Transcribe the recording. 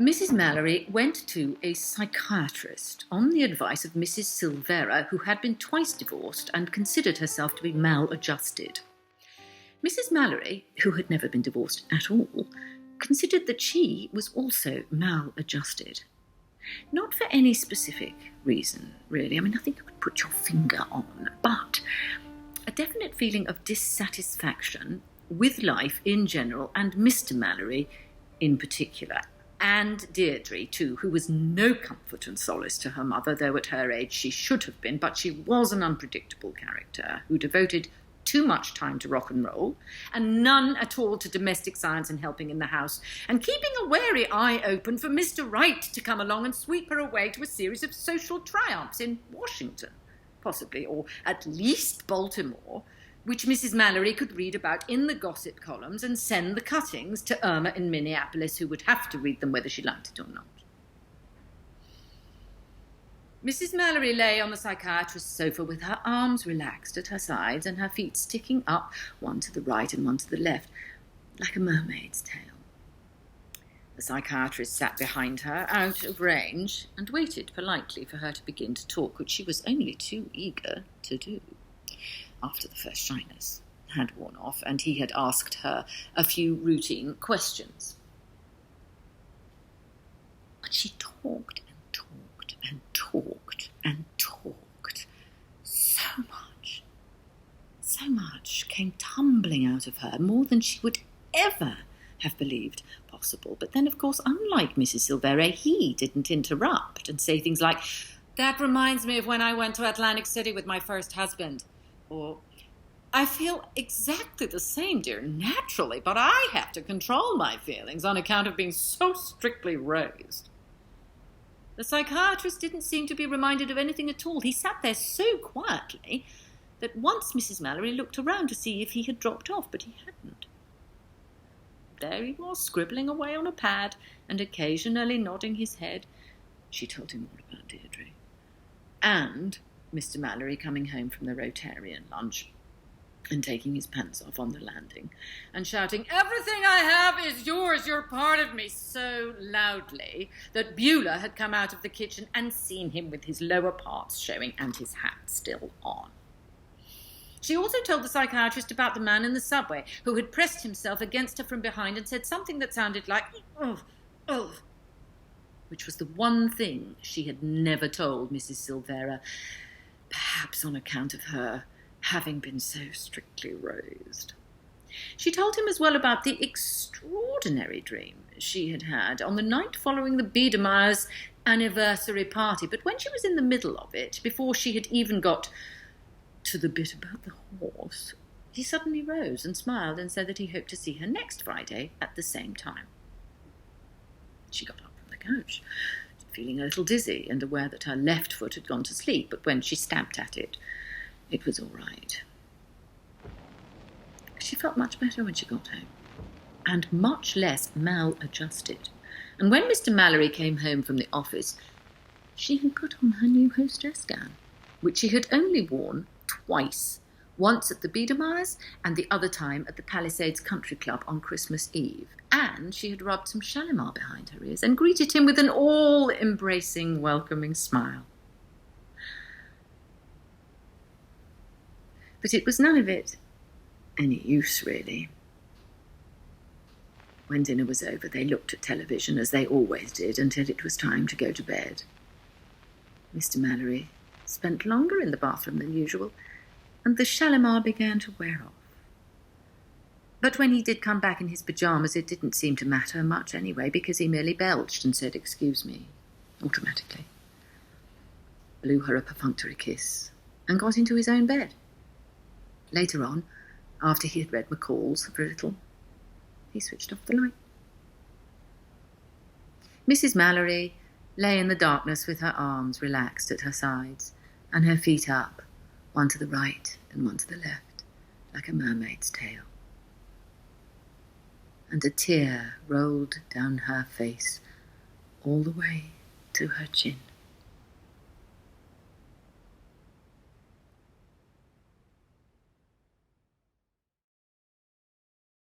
Mrs. Mallory went to a psychiatrist on the advice of Mrs. Silvera, who had been twice divorced and considered herself to be maladjusted. Mrs. Mallory, who had never been divorced at all, considered that she was also maladjusted. Not for any specific reason, really. I mean, nothing you could put your finger on, but a definite feeling of dissatisfaction with life in general, and Mr. Mallory in particular. And Deirdre, too, who was no comfort and solace to her mother, though at her age she should have been, but she was an unpredictable character who devoted too much time to rock and roll, and none at all to domestic science and helping in the house, and keeping a wary eye open for Mr. Wright to come along and sweep her away to a series of social triumphs in Washington, possibly, or at least Baltimore, which Mrs. Mallory could read about in the gossip columns and send the cuttings to Irma in Minneapolis, who would have to read them whether she liked it or not. Mrs. Mallory lay on the psychiatrist's sofa with her arms relaxed at her sides and her feet sticking up, one to the right and one to the left, like a mermaid's tail. The psychiatrist sat behind her, out of range, and waited politely for her to begin to talk, which she was only too eager to do. After the first shyness had worn off, and he had asked her a few routine questions. But she talked and talked and talked and talked. So much came tumbling out of her, more than she would ever have believed possible. But then, of course, unlike Mrs. Silvera, he didn't interrupt and say things like, "That reminds me of when I went to Atlantic City with my first husband," or, "I feel exactly the same, dear, naturally, but I have to control my feelings on account of being so strictly raised." The psychiatrist didn't seem to be reminded of anything at all. He sat there so quietly that once Mrs. Mallory looked around to see if he had dropped off, but he hadn't. There he was, scribbling away on a pad and occasionally nodding his head. She told him all about Deirdre. And Mr. Mallory coming home from the Rotarian lunch and taking his pants off on the landing and shouting, "Everything I have is yours, you're part of me," so loudly that Beulah had come out of the kitchen and seen him with his lower parts showing and his hat still on. She also told the psychiatrist about the man in the subway who had pressed himself against her from behind and said something that sounded like, "Oh, oh," which was the one thing she had never told Mrs. Silvera, perhaps on account of her having been so strictly raised. She told him as well about the extraordinary dream she had had on the night following the Biedermeyers' anniversary party, but when she was in the middle of it, before she had even got to the bit about the horse, he suddenly rose and smiled and said that he hoped to see her next Friday at the same time. She got up from the couch, feeling a little dizzy and aware that her left foot had gone to sleep, but when she stamped at it, it was all right. She felt much better when she got home, and much less maladjusted. And when Mr. Mallory came home from the office, she had put on her new hostess gown, which she had only worn twice, once at the Biedermeyers and the other time at the Palisades Country Club on Christmas Eve. And she had rubbed some Shalimar behind her ears and greeted him with an all-embracing, welcoming smile. But it was none of it any use, really. When dinner was over, they looked at television, as they always did, until it was time to go to bed. Mr. Mallory spent longer in the bathroom than usual, and the Shalimar began to wear off. But when he did come back in his pyjamas, it didn't seem to matter much anyway, because he merely belched and said, "Excuse me," automatically, blew her a perfunctory kiss, and got into his own bed. Later on, after he had read McCall's for a little, he switched off the light. Mrs. Mallory lay in the darkness with her arms relaxed at her sides and her feet up, one to the right and one to the left, like a mermaid's tail. And a tear rolled down her face all the way to her chin.